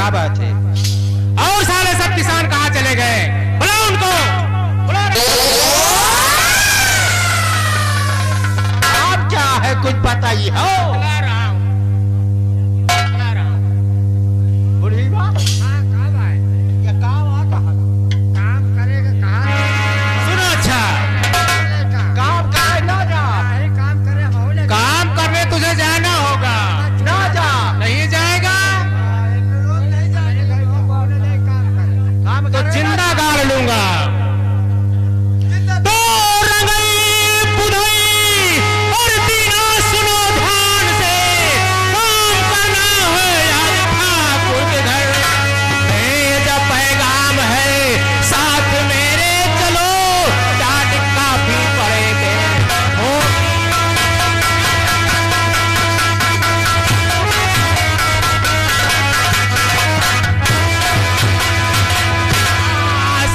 क्या बात है? और सारे सब किसान कहाँ चले गए? बुलाओ उनको, बुला। आप क्या है कुछ बताइए हो? बुला रहा हूँ, बुला रहा हूँ। बुढ़ी बात कब आए? ये काम आ कहाँ? काम करेगा कहाँ? सुनो अच्छा, काम करे ना जा, काम करे हम काम करने तुझे जाना होगा। ना जा। नहीं जाएगा काम तो करे जिंदा गाड़ लूंगा। तो रंगई बुधई और दीना सुनो ध्यान से, काम करना है आज ठाकुर के घर। भेजा पैगाम है साथ मेरे चलो, डांट काफी पड़ेगे हो।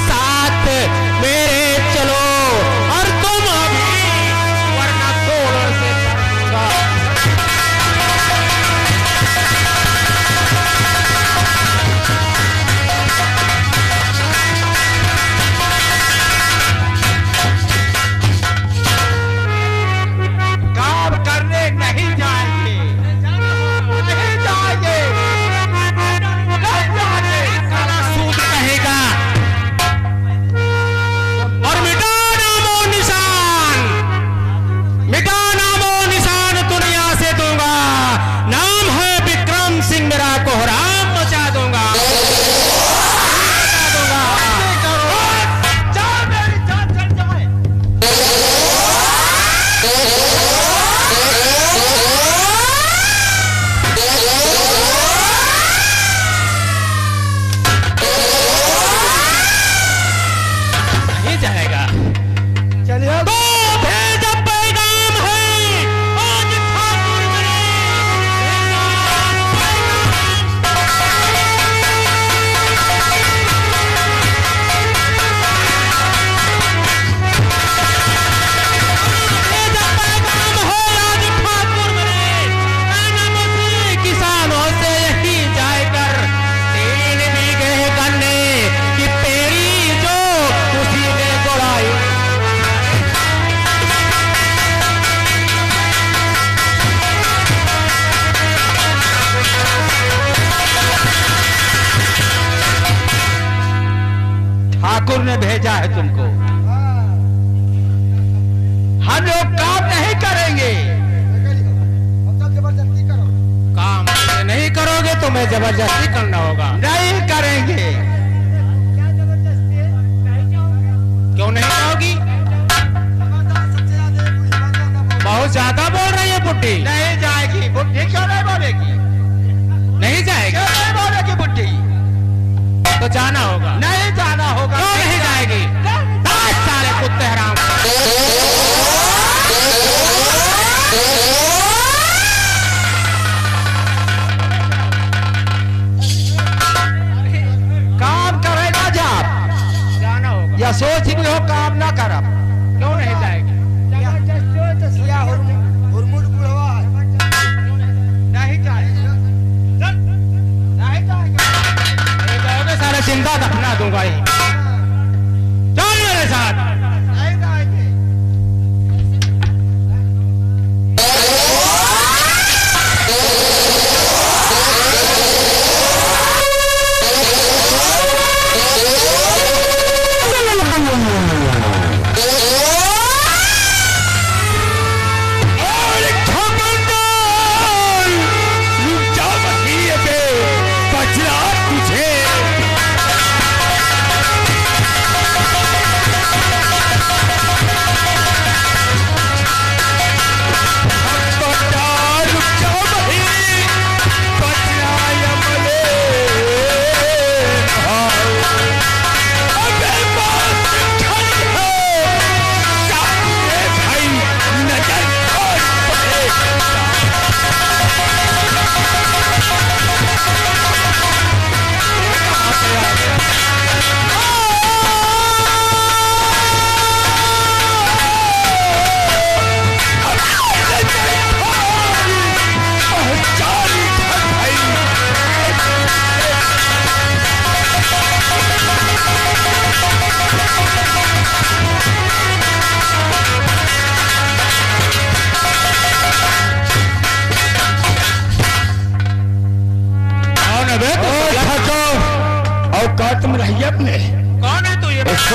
साथ मेरे चलो और तुम अभी, वरना तोड़ से पड़ूंगा। काम करने नहीं जाएंगे, नहीं जाएंगे, नहीं जाएंगे। काला सूद कहेगा और मिटा नामो निशान, मिटा नामो निशान दुनिया से दूंगा। नाम है विक्रम सिंह, मेरा कोहराम मचा दूंगा, मचा दूंगा। जाओ, मेरी जान चल जाए। नहीं जाएगा चलिए तो भेजा पैगाम है आज ठाकुर मेरे। भेजा पैगाम है आज ठाकुर मेरे। नमस्ते किसानों से यही जाकर, 3 बीघे गन्ने की पेड़ी जो उसी ने गोड़ाई। ठाकुर ने भेजा है तुमको। हम लोग काम नहीं करेंगे। जबरदस्ती करो। काम मुझे नहीं करोगे तो मैं जबरदस्ती करना होगा। नहीं करेंगे। क्या जबरदस्ती है? नहीं जाऊंगा। क्यों नहीं जाओगी? सबसे ज्यादा बुढ़ी बात है। बहुत ज्यादा बोल रही है बुड्ढी। नहीं जाएगी बुढ़ी। क्यों नहीं बोलेगी? नहीं जाएगी क्यों नहीं बोलेगी बुढ़ी? तो जाना होगा। नहीं जाना होगा। क्यों नहीं जाएगी? आज सारे कुत्ते हराम। काम करे ना जा। जाना होगा। या सोच भी हो काम ना करब। क्यों नहीं जाएगी? जबरदस्ती हो तो सिया हुरमुट बुढ़वा। नहीं जाएगी। नहीं जाएगी। नहीं जाओगे सारे जिंदा दफना दूंगा ही।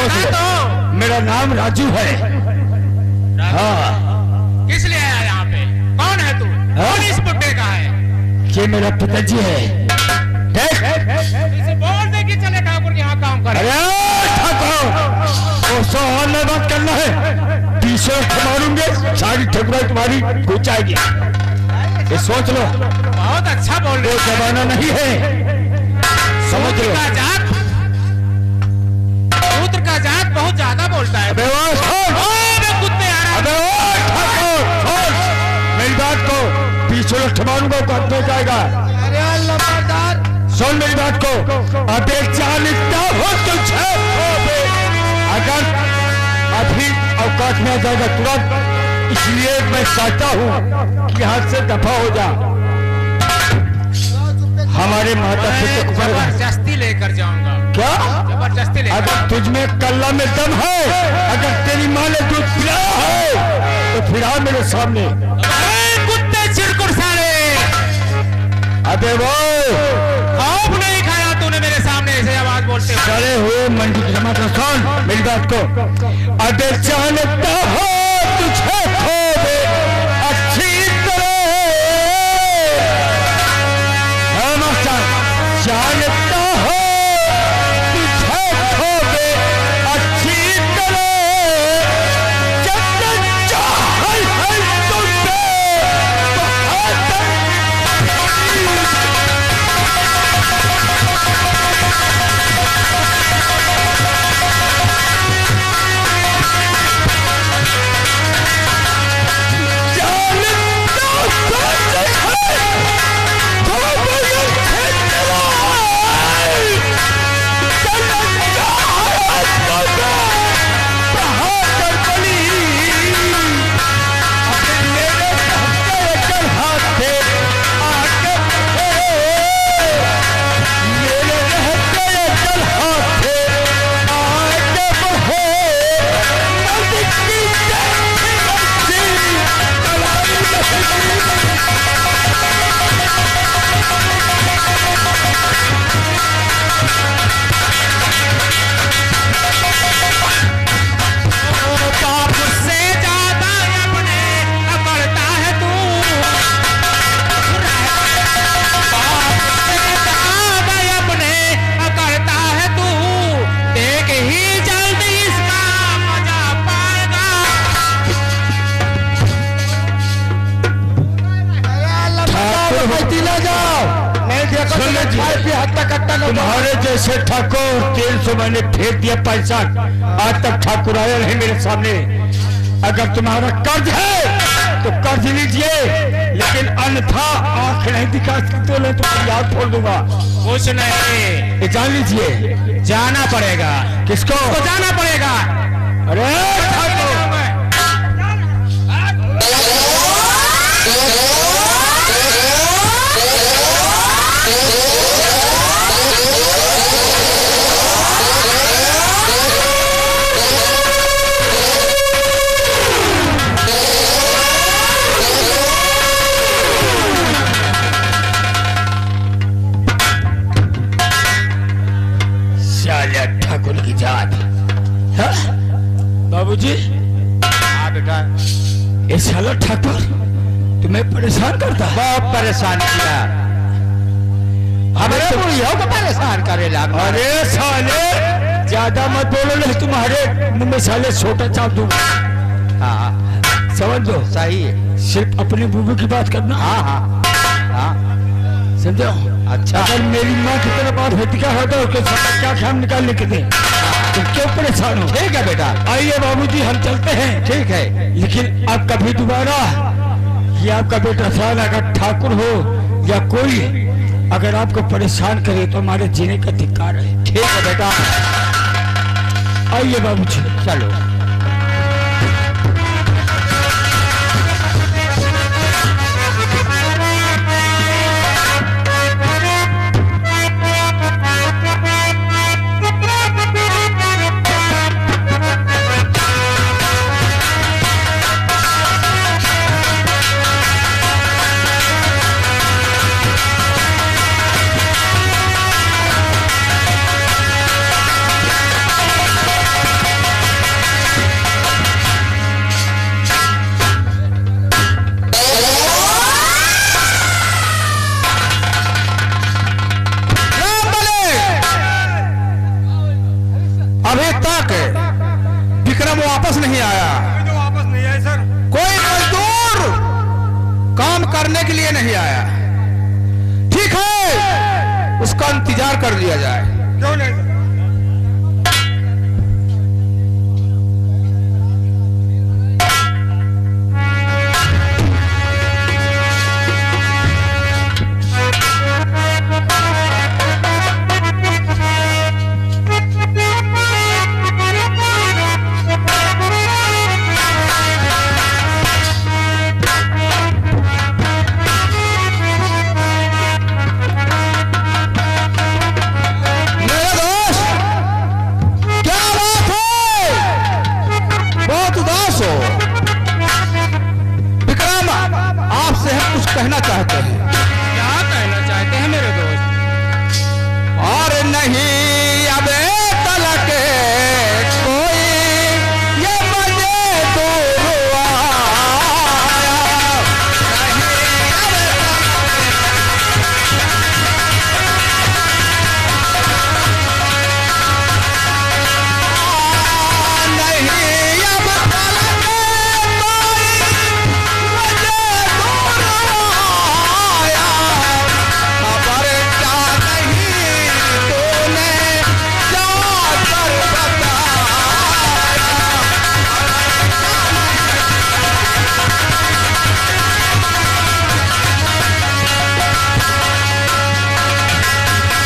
बता ले। तो। मेरा नाम राजू है। हाँ। किस लिए आया यहाँ पे? कौन है तू? कौन इस बुड्ढे का है? ये मेरा पिताजी है। इसे बोल दे कि चले ठाकुर यहाँ काम करे। अरे ठाकुर, वो सोहन में बात करना है। पीछे मारूंगे, सारी ठकुराई तुम्हारी घुस जाएगी। ये सोच लो। बहुत अच्छा बोल रहे वो हो। जमाना नहीं है, समझ लो। का जात, पुत्र का जात बहुत ज्यादा बोलता है। अबे वो सुन। कुत्ते आ रहा। अबे ओ ठाकुर, सुन मेरी बात को। पीछे मारूंगा, कट हो जाएगा। अरे लंबरदार, सुन मेरी बात को। अबे जानता हो तुझे, अगर अभी अवकाश में आ जाएगा तुरंत, इसलिए मैं चाहता हूँ कि यहाँ से दफा हो जा। हमारे माता पिता को जबरदस्ती लेकर जाऊंगा। क्या? जबरदस्ती लेकर। अगर तुझमें कल्ला में दम है, अगर तेरी माँ ने दूध पिलाया है, तो फिर आ मेरे सामने। कुत्ते चिरकुट साले। अबे वो खौफ नहीं खाया तूने मेरे सामने ऐसे आवाज बोलते हुए। डरे हुए मंडी की जमा कर। सुन मेरी बात को। अबे जानता हो तुझे खोबे अच्छी तरह, हाँ मास्टर, जानता हो तुझे खोबे अच्छी तरह, जब चाहे है तुझे तुम्हारे जैसे ठाकुर 300 मैंने फेंक दिया पैसा, आज तक ठाकुर आया नहीं मेरे सामने। अगर तुम्हारा कर्ज है तो कर्ज लीजिए, लेकिन अन्यथा आंख नहीं दिखा तो मैं तुम्हारी आंख फोड़ दूंगा। कुछ नहीं, ये जान लीजिए। जाना पड़ेगा। किसको? तो जाना पड़ेगा। अरे ठाकुर, ठाकुर की जात। बाबूजी। हाँ बेटा। ये साला ठाकुर तुम्हें परेशान करता है। बहुत परेशान किया हमारे बुढ़ियों को परेशान करे लगा। अरे साले ज्यादा मत बोलो, नहीं तुम्हारे मुंह में साले छोटा चाप दूंगा। हाँ समझ लो। सही है। सिर्फ अपनी बुबू की बात करना। हाँ हाँ हाँ समझो। अच्छा। अगर मेरी माँ की तरफ बात होती क्या होता है, उसके साथ क्या काम निकालने के दें, तुम क्यों परेशान हो? ठीक है बेटा। आइए बाबूजी हम चलते हैं। ठीक है, लेकिन अब कभी दोबारा ये आपका बेटा साल अगर ठाकुर हो या कोई अगर आपको परेशान करे तो हमारे जीने का धिक्कार है। ठीक है बेटा। आइए बाबूजी। चलो। करने के लिए नहीं आया। ठीक है, उसका इंतजार कर लिया जाए। क्यों नहीं? कहना चाहते हैं? क्या कहना चाहते हैं मेरे दोस्त? और नहीं अब तलक कोई ये मजे दूर आया, नहीं अब तलक कोई मजे दूर आया, खबर क्या नहीं तूने जाकर बताया।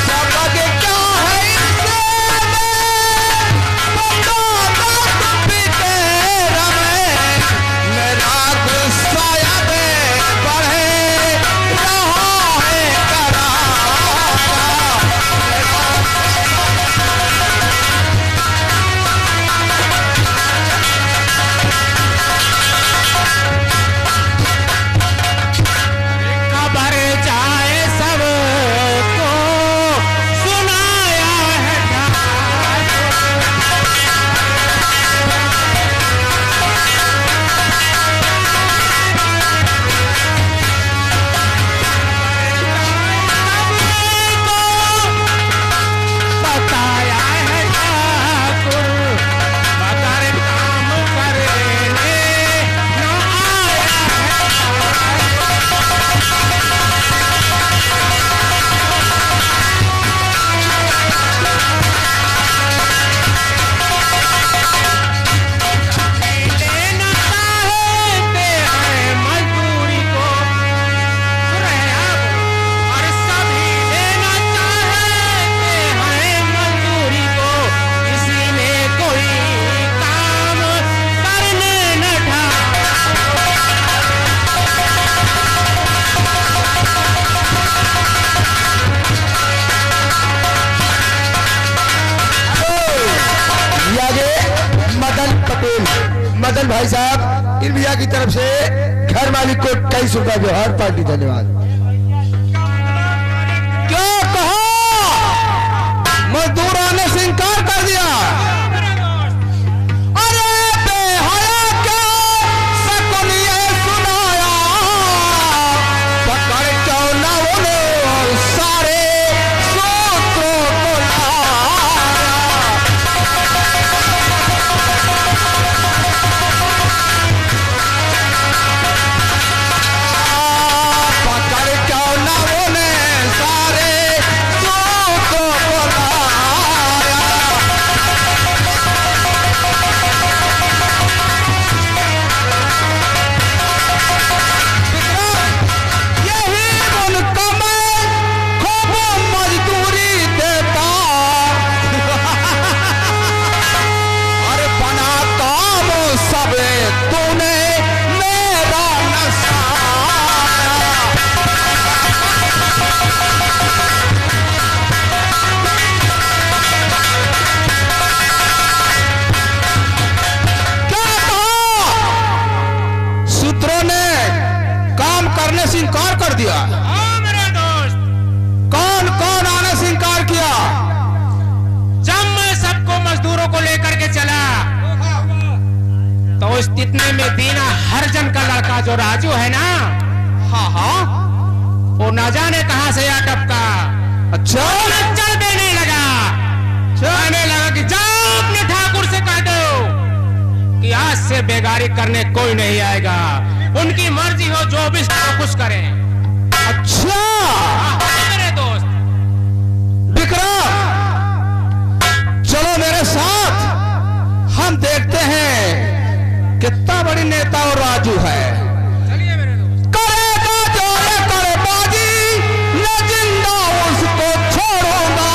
सबक क्या है इससे बता पीते रहे, मेरा गुस्सा अब बढ़े रहा है करारा। खबर जाए सबको सुनाया है बताया है ठाकुर, मगर काम करने न आया है। लेना चाहते हैं मजदूरी को, सुन रहे हैं आप? और सभी लेना चाहते हैं मजदूरी को, किसी ने कोई काम करने न ये आगे मदन पटेल, मदन भाई साहब, इन भैया की तरफ से घर मालिक को 23 रुपया व्यवहार पार्टी। धन्यवाद। क्या कहा? मजदूरों ने से इनकार कर दिया। अरे बेहया क्या सकुन ये सुनाया, पकड़ चौलाओं ने और सारे सूत्रों को लाया। पकड़ चौलाओं ने सारे सूत्रों को लाया। यही उनको मैं खूब मजदूरी देता, और बना काम सब तूने मेरा नसाया। क्या कहा? सूत्रों ने काम करने से इनकार कर दिया। हाँ मेरे दोस्त, कौन कौन आने से इनकार किया? जब मैं सबको मजदूरों को लेकर के चला तो उस इतने में दीना हरजन का लड़का जो राजू है ना, हाँ हाँ, वो न जाने कहां से आ टपका। अच्छा, चल देने लगा, कहने लगा कि जाओ अपने ठाकुर से कह दो कि आज से बेगारी करने कोई नहीं आएगा। उनके जिनकी मर्जी हो जो भी खुश करें। अच्छा मेरे दोस्त विक्रम, चलो मेरे साथ, हम देखते हैं कितना बड़ी नेता और राजू है। चलिए मेरे दोस्त। करेगा जो ये करे बाजी, न जिंदा उसको छोड़ूंगा।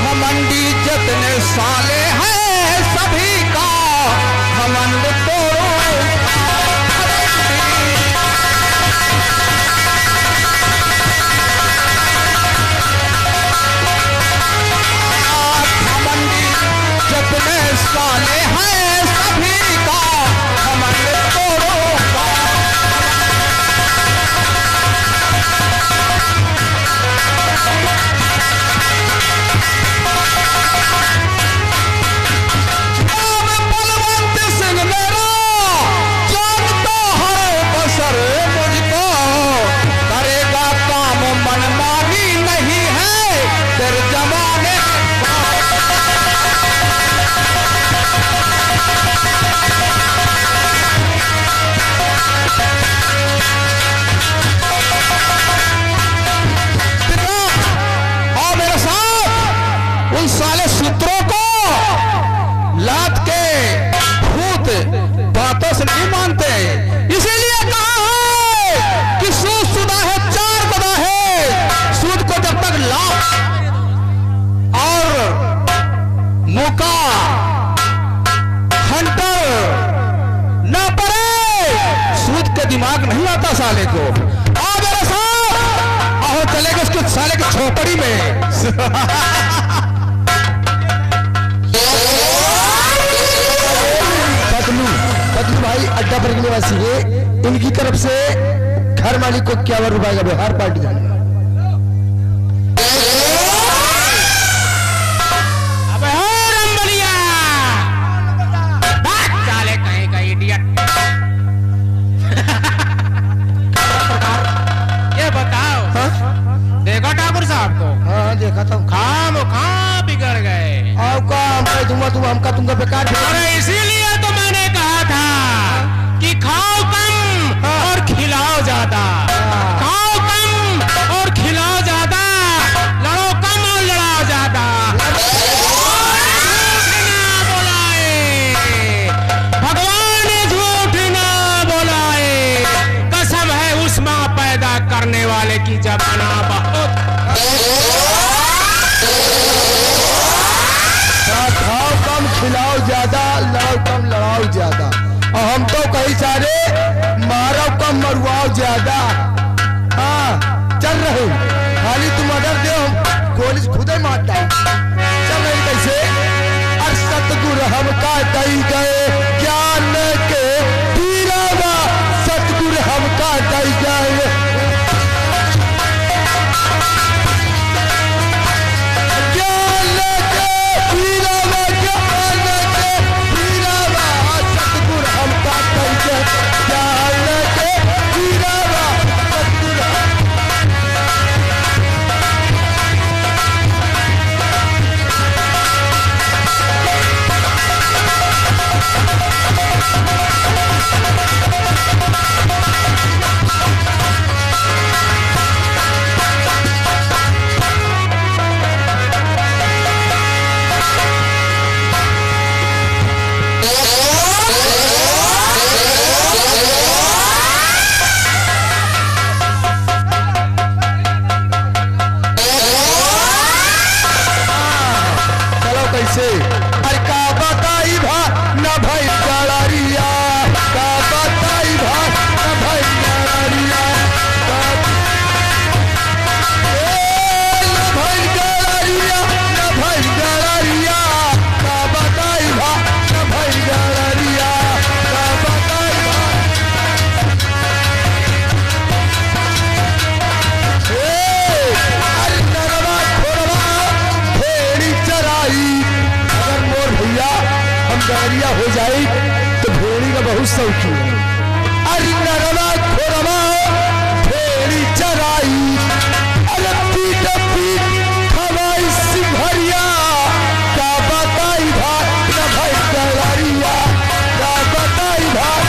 घमंडी जितने साले हैं सभी का घमंड तोड़ूंगा। घमंडी जितने साले हैं सभी का घमंड तोड़ूंगा। नाम बलवंत सिंह मेरा, जानता है बसर मुझको। करेगा काम मनमानी नहीं है तेरे जमाने का। आओ मेरे साथ, उन साले सूत्रों को लात के भूत बातों से नहीं मानते। इसीलिए कहा है कि सूद सुदा है, चार बदा है। सूद को जब तक लात और मौका हंटर न पड़े, सूद के दिमाग नहीं आता साले को। आओ मेरे साथ, आओ चलेगा उसके साले की झोपड़ी में। बदलू भाई अड्डा पर के निवासी है, इनकी तरफ से घर मालिक को 51 रुपए का व्यवहार पार्टी जाने। अबे हो रंबलिया, भाग साले कहीं का इडियट। ये बताओ, देखो ठाकुर साहब को हाँ देखा था। खाम खा बिगड़ गए। आपका हमका दूंगा, तुम हमका तुमका बेकार। अरे इसीलिए तो मैंने कहा था कि खाओ कम और खिलाओ ज्यादा। खाओ कम और खिलाओ ज्यादा, लड़ो कम और लड़ाओ ज्यादा। झूठ ना बोलाए, भगवान झूठ ना बोलाए। कसम है उस माँ पैदा करने वाले की जमाना बहुत। खाओ कम खिलाओ ज्यादा, लड़ाओ कम लड़ाओ ज्यादा। और हम तो कई सारे मारो कम मरवाओ ज्यादा। हाँ चल रहे, खाली तुम ऑर्डर दे, हम गोली खुद ही मार डाल। चल रहे कैसे? और सतगुरु हमका दई गए ज्ञान के पीरावा, सतगुरु हमका दई गए डायरिया हो जाए तो भेड़ी का बहुत शौकीन है। अरे नरवा खोरवा भेड़ी चराई, अरे पीट पीट खवाई सिंघरिया, क्या बताई भाई न भाई डरिया, क्या बताई भाई।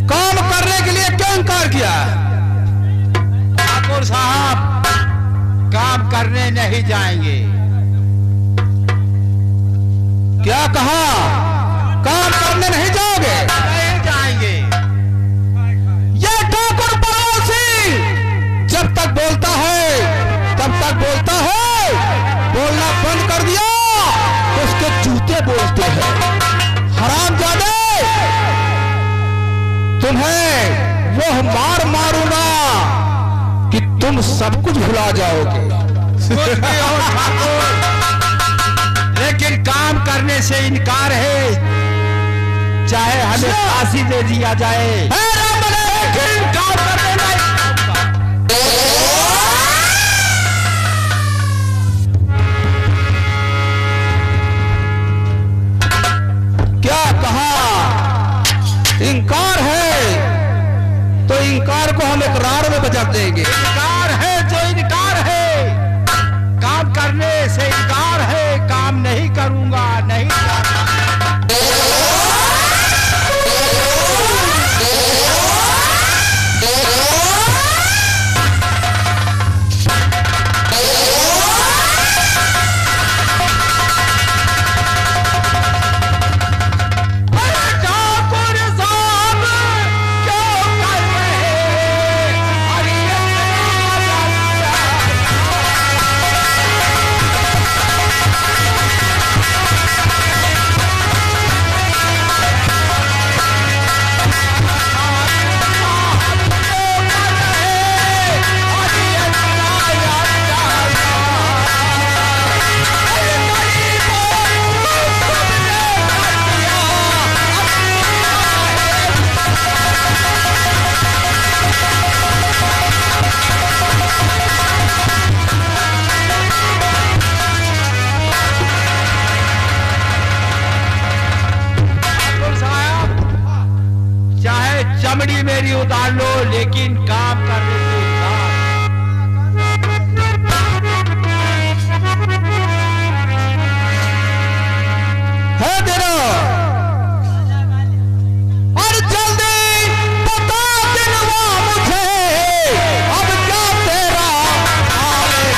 काम करने के लिए क्यों इनकार किया? ठाकुर साहब काम करने नहीं जाएंगे। क्या कहा? काम करने नहीं जाओगे? नहीं जाएंगे। ये ठाकुर पड़ोसी जब तक बोलता है तब तक बोलता है, बोलना बंद कर दिया तो उसके जूते बोलते हैं। हरामजादे, तुम्हें वो मार मारूंगा कि तुम सब कुछ भुला जाओगे। कुछ भी हो ठाकुर, लेकिन काम करने से इनकार है, चाहे हमें फांसी दे दिया जाए। लेकिन काम करने नहीं। क्या कहा? इनकार है तो इनकार को हम इकरार में बदल देंगे। इनकार है जो इनकार है, काम करने से इनकार है, काम नहीं करूंगा, नहीं करूंगा। चमड़ी मेरी उतार लो, लेकिन काम करने से इनकार। है तेरा और जल्दी बता दिलवा मुझे, अब क्या तेरा हाल है?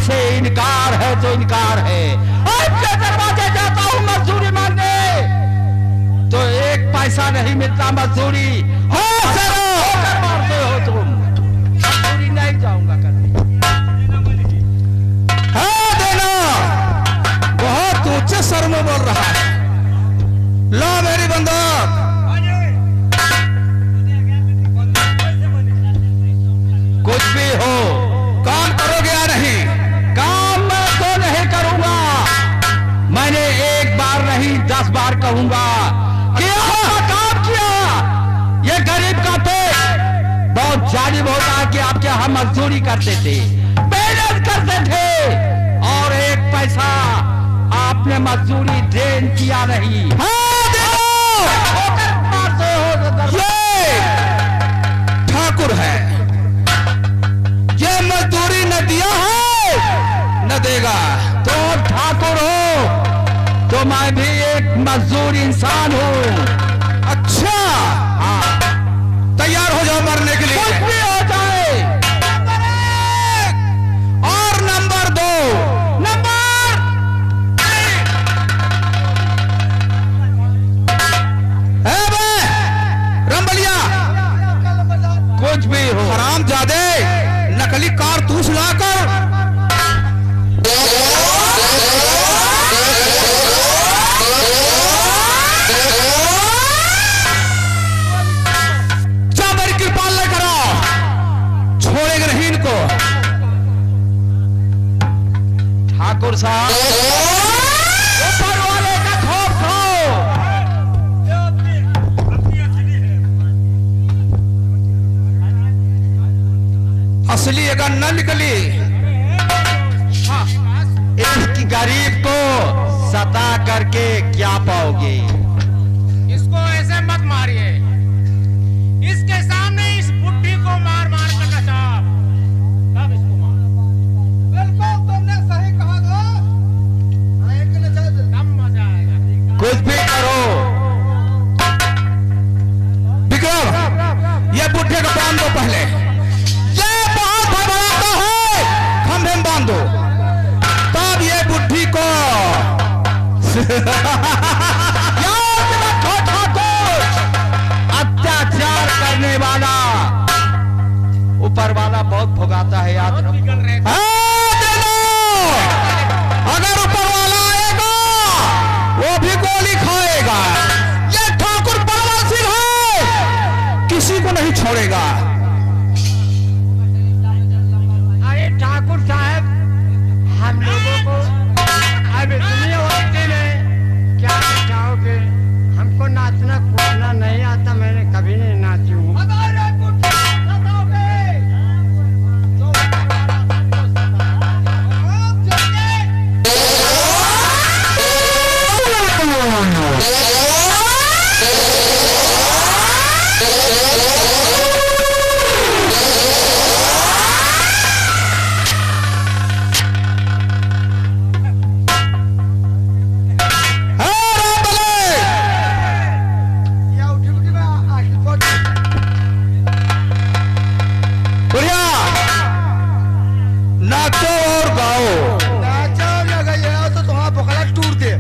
से इनकार है तो इनकार है। आपके दरवाजे जाता हूँ मजदूरी मांगने तो एक पैसा नहीं मिलता मजदूरी। हो सरो वाजिब होता है कि आपके यहाँ मजदूरी करते थे, मेहनत करते थे, और एक पैसा आपने मजदूरी देन किया नहीं। ये ठाकुर है, ये मजदूरी न दिया है न देगा। तो ठाकुर हो तो मैं भी एक मजदूर इंसान हूँ। अच्छा, हाँ, तैयार हो जाओ मरने के लिए। कुछ भी हो जाए। नंबर 1 और नंबर 2। रंबलिया, कुछ भी हो। हरामजादे, नकली कारतूस लाकर मेरी कृपा लेकर आओ, छोड़ेंगे नहीं इनको। ठाकुर साहब, ऊपर वाले का खौफ खाओ। असली अगर न निकली, इसकी गरीब को सता करके क्या पाओगे? इसको ऐसे मत मारिए, इसके सामने इस बुढ़ी को मार मार कर नचा। तब इसको मार। बिल्कुल तुमने सही कहा था। तब मजा आएगा। कुछ भी करो। विक्रम, ये बुढ़े को बांध दो पहले। ये बहुत भड़बड़ाता है, खंभे में बांध दो, तब ये बुढ़ी को याद रखो ठाकुर, अत्याचार करने वाला ऊपर वाला बहुत भुगाता है, याद रखो। निकल रहे थे। अगर ऊपर वाला आएगा वो भी गोली खाएगा। ये ठाकुर बलवासिर है, किसी को नहीं छोड़ेगा। अरे ठाकुर साहब, हम लोगों को अब इतनी वक्त में क्या चाहोगे? हमको नाचना कूदना नहीं आता, मैंने कभी नहीं नाची हूँ। नाचो और गाओ। नाचो लगा तो तुम्हारा बकला टूट दे।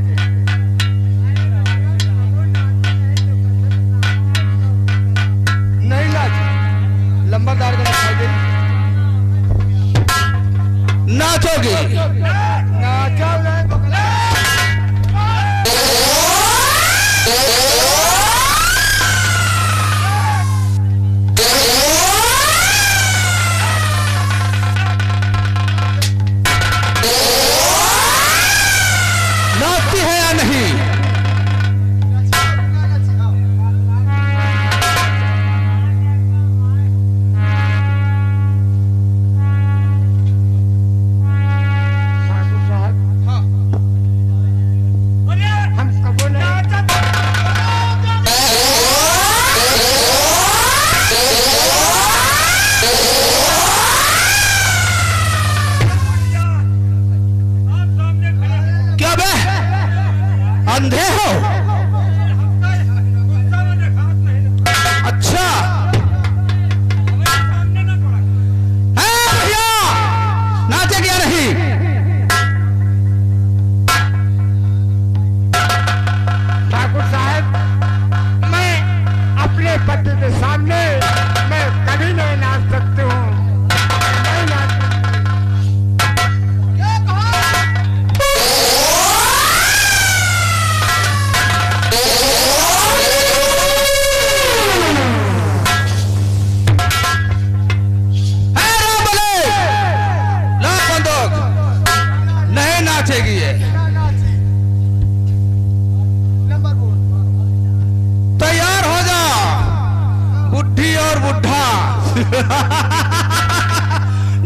नहीं नाच, लंबा दार का दिखाई दे। नाचोगी? नाचो नहीं बकला। नाचती है या नहीं? ठाकुर साहब,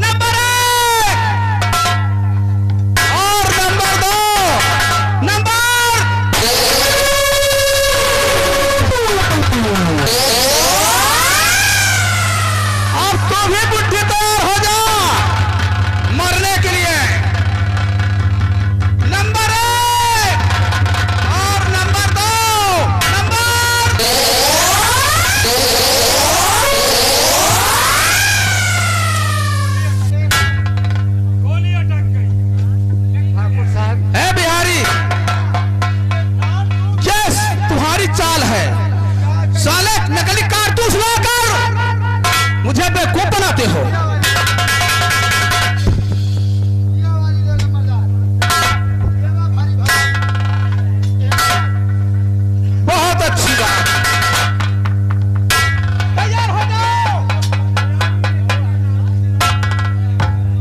नंबर 1 और नंबर 2 नंबर और तो भी बुद्धि तैयार हो जा मरने के लिए। नंबर 1 और नंबर 2 नंबर ठाकुर साहब है बिहारी। यस तुम्हारी चाल है। साले नकली कारतूस लाकर मुझे बेवकूफ बनाते हो। बहुत अच्छी बात। तैयार हो जाओ।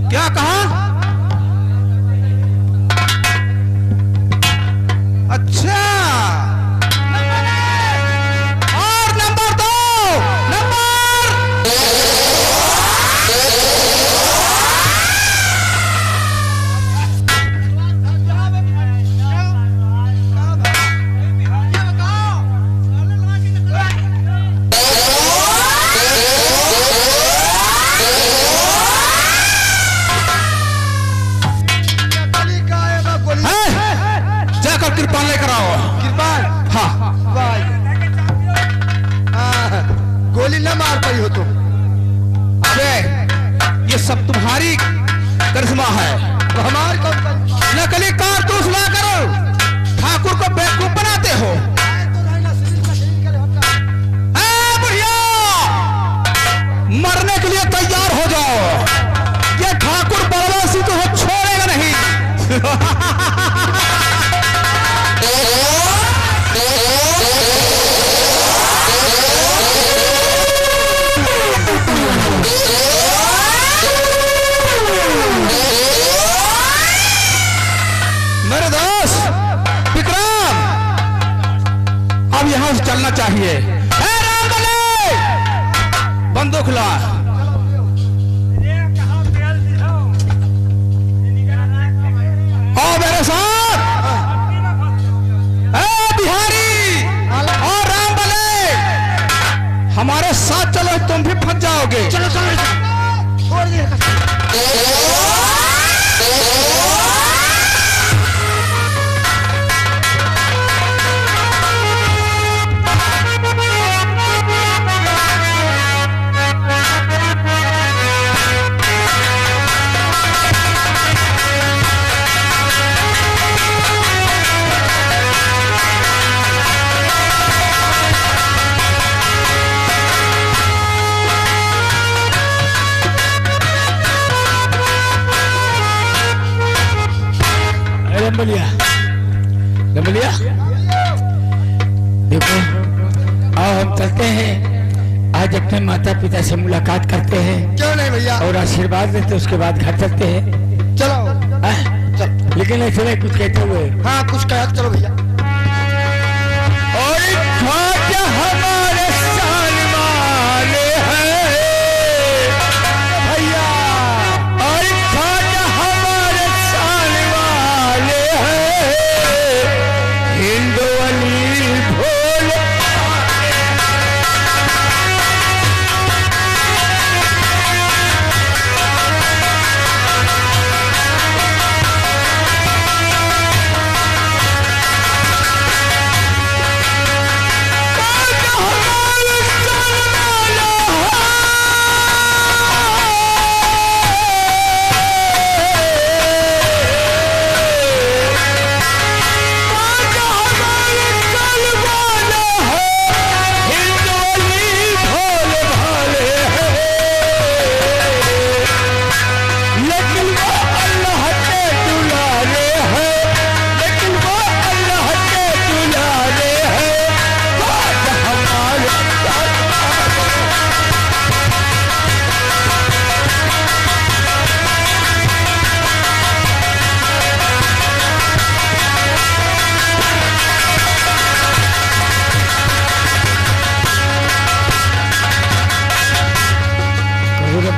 क्या कहा? अच्छा और नंबर 2 नंबर नकली का है बा गोली। है? जाकर कृपान लेकर आओ। कृपान हाँ भाई गोली न मार पाई हो तुम। अबे ये सब तुम्हारी करिश्मा है। तो हमारे कौन नकली कारतूस ला करो ठाकुर को बेवकूफ बनाते हो। ए बुढ़िया मरने के लिए तैयार हो जाओ। ये ठाकुर बदमाशी तो छोड़ेगा नहीं। मेरे दोस्त विक्रम अब यहां से चलना चाहिए। हे रामबली बंदूक ला। आओ मेरे साथ। हे बिहारी और रामबली हमारे साथ चलो तुम भी फंस जाओगे। चलो चलो रमलिया रमलिया देखो आओ हम चलते हैं। आज अपने माता पिता से मुलाकात करते हैं क्यों नहीं भैया और आशीर्वाद लेते हैं, उसके बाद घर चलते हैं। चलो चल। लेकिन ऐसे नहीं कुछ कहते हुए हाँ कुछ कहा चलो भैया। और ख्वाजा हमारे शान वाले हैं भैया, और ख्वाजा हमारे शान वाले हैं। हिंदू अली भोले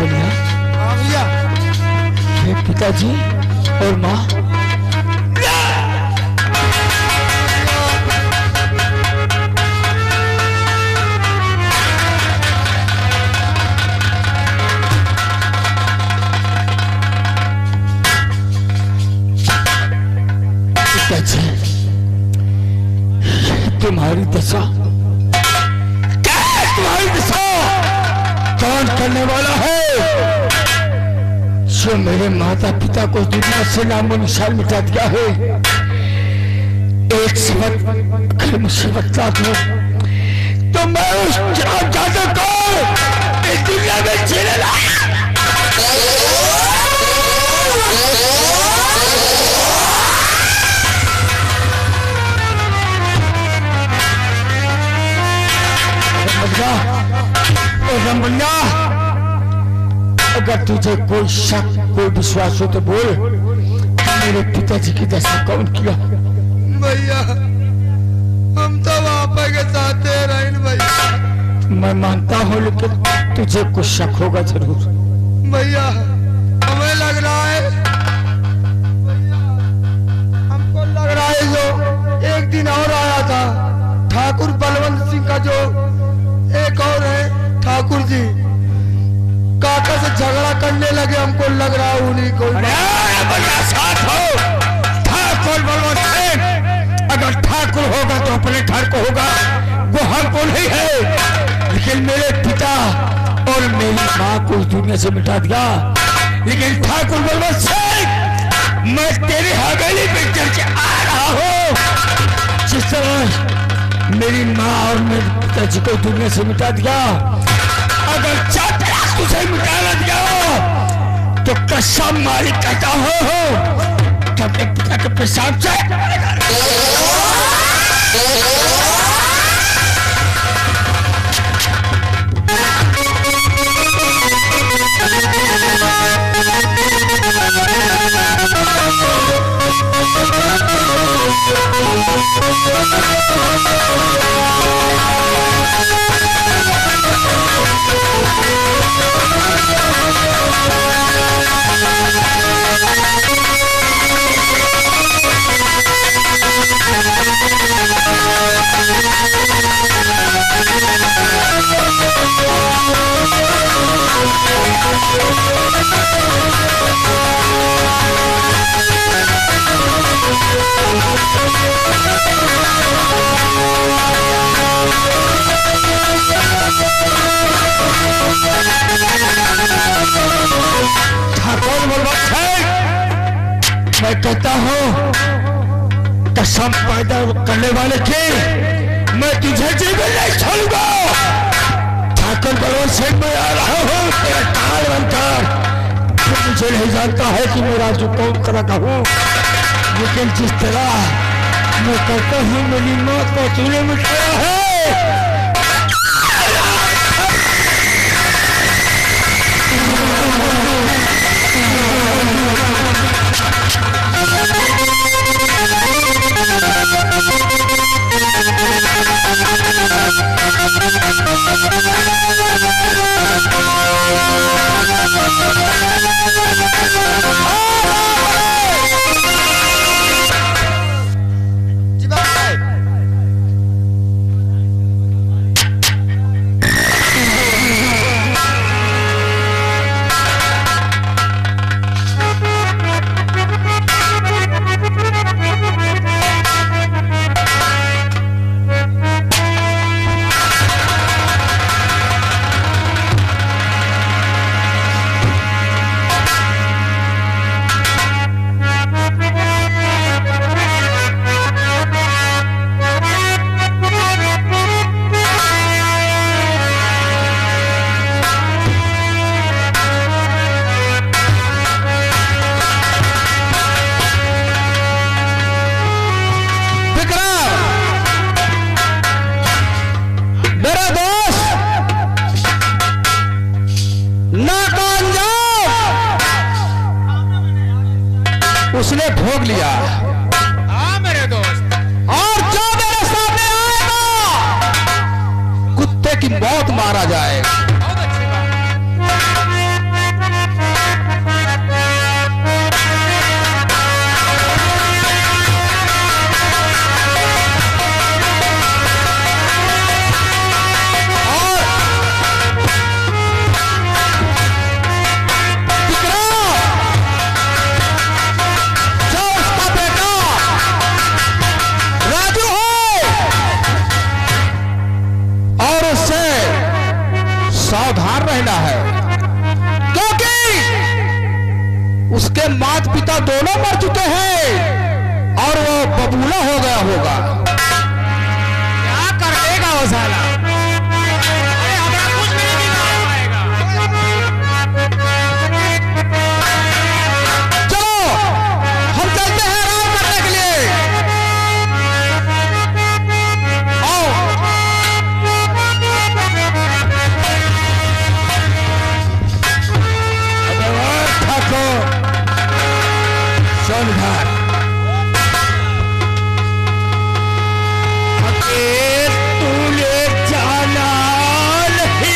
बोलिए। हाँ भैया। मेरे पिताजी और माँ तुम्हारी दशा क्या है? तुम्हारी दशा कौन करने वाला है जो मेरे माता पिता को दुनिया से नामो निशान मिटा दिया है? एक सबक अगर मुझसे बता दो तो मैं उस चुनाव जादू को इस दुनिया में जीने लाया। रमन्या, अगर तुझे कोई शक कोई विश्वास हो तो बोल, मेरे पिताजी की दशा कौन किया? भैया हम तो वापा के साथ रहे भैया। मैं मानता हूँ लेकिन तुझे कुछ शक होगा जरूर। भैया हमें लग रहा है, भैया हमको लग रहा है जो एक दिन और आया था ठाकुर बलवंत सिंह का, जो एक और है ठाकुर जी, काका से झगड़ा करने लगे। हमको लग रहा है उन्हीं को। साथ हो ठाकुर बलवंत सिंह, अगर ठाकुर होगा तो अपने घर को होगा, वो हमको नहीं है। लेकिन मेरे पिता और मेरी माँ को इस दुनिया से मिटा दिया। लेकिन ठाकुर बलवंत सिंह, मैं तेरी हवेली पे चल के आ रहा हूँ। जिस तरह मेरी माँ और मेरे पिताजी को दुनिया से मिटा दिया, अगर चाहते तुझे मिटाना दिया तो कसम मारी कहता हो तो अपने पिता के पेशाब से मैं कहता हूँ कसम पैदा करने वाले के मैं तुझे जीवन नहीं छोड़ूंगा। ठाकुर बलवंत सिंह मैं आ रहा हूँ तेरा काल बनकर। मुझे नहीं जानता है कि मेरा जो कौन करा हूँ, लेकिन जिस तरह मैं कहता हूँ मेरी माँ को तूने मिटाया है। उसने भोग लिया। हाँ मेरे दोस्त, और जो मेरे सामने आएगा कुत्ते की मौत मारा जाएगा। बहुत अच्छी बात। माता पिता दोनों मर चुके हैं और वो बबूला हो गया होगा। क्या कर देगा वो साला? अरे हमारा कुछ भी नहीं कर पाएगा। चलो हम चलते हैं आराम करने के लिए। आओ। ठाकुर सोनघाट तूने जाना नहीं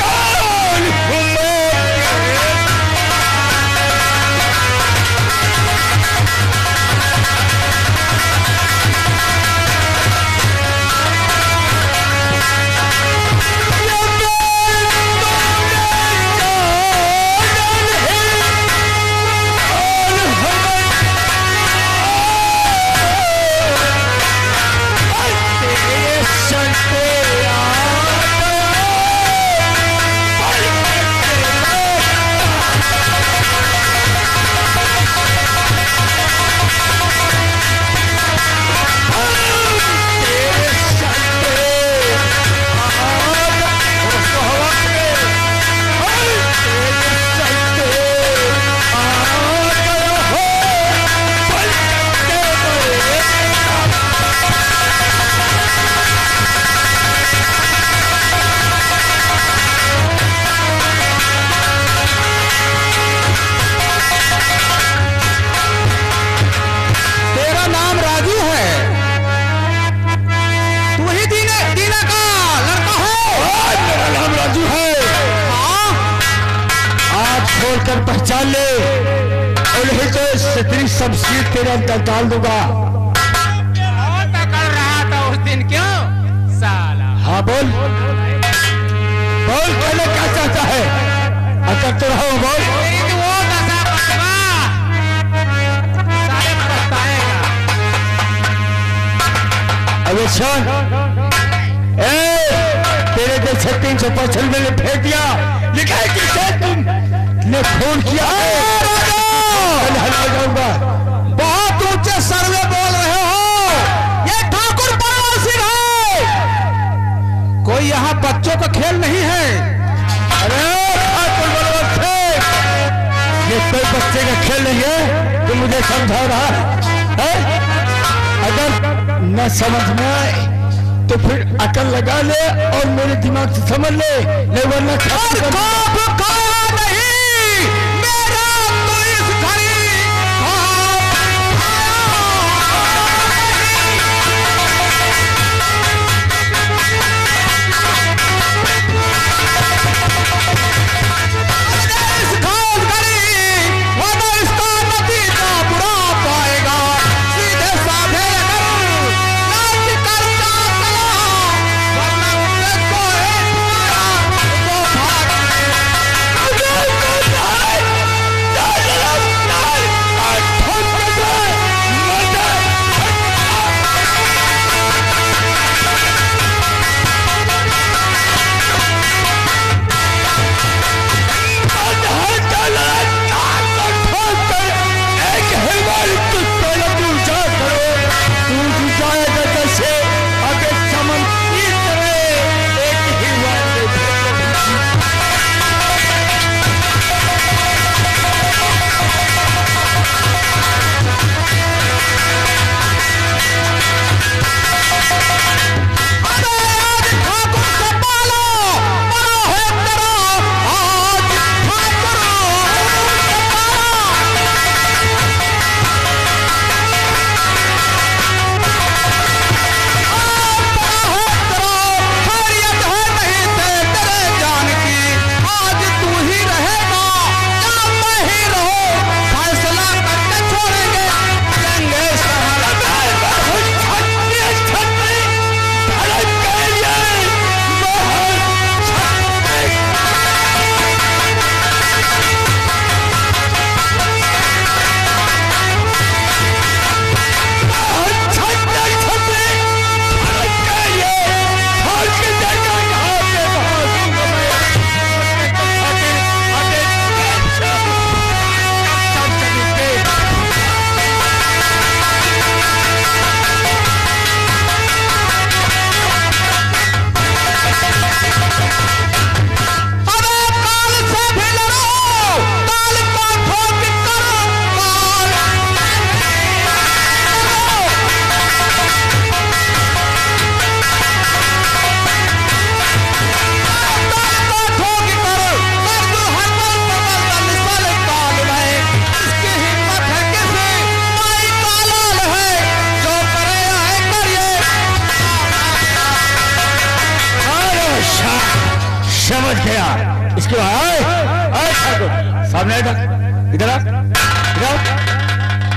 कौन हूँ कर पहचान ले और नहीं तो सतरी शमशीर तेरे अंदर डाल दूंगा। बहुत अकड़ रहा था उस दिन क्यों साला? हाँ बोल बोल कहना क्या चाहता है? अकड़ तो रहो बोल। तेरी तो वो दशा पकड़ा साले पछताएगा। अबे सुन तेरे जैसे 355 में फेंक दिया लिखा है किसे तुमने फोन किया है? हला जाऊंगा। बहुत ऊंचे सर में बोल रहे हो। ये ठाकुर बलवंत सिंह है। कोई यहाँ बच्चों का खेल नहीं है। अरे ठाकुर बलवंत सिंह ये कोई बच्चे का खेल नहीं है। तुम मुझे समझा रहा है? अगर न समझ में आए तो फिर अकल लगा ले और मेरे दिमाग से समझ ले वरना इसके ठाकुर सामने इधर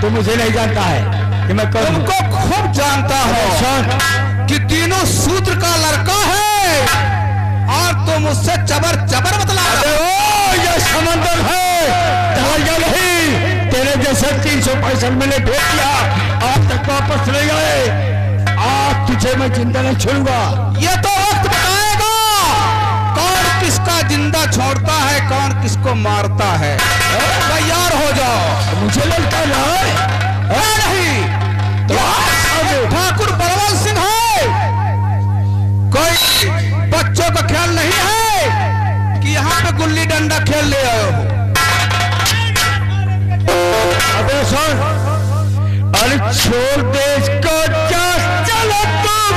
तू मुझे नहीं जानता है कि मैं कौन हूं? तुमको खूब जानता हो कि तीनों शूद्र का लड़का है और तुम उससे चबर चबर बतला रहे हो। ये समंदर है दरिया नहीं। तेरे जैसे 365 मैंने भेज दिया, आज तक वापस नहीं आए। आज तुझे मैं जिंदा नहीं छोड़ूंगा। ये तो वक्त बताएगा कौन किसका जिंदा छोड़ता है, कौन किसको मारता है। तैयार हो जाओ। मुझे लगता नहीं तो ठाकुर बलवंत सिंह है। कोई बच्चों का ख्याल नहीं है कि यहाँ पे गुल्ली डंडा खेल ले आए हो। अबे सुन, अरे छोड़ दे इसको, चलो तुम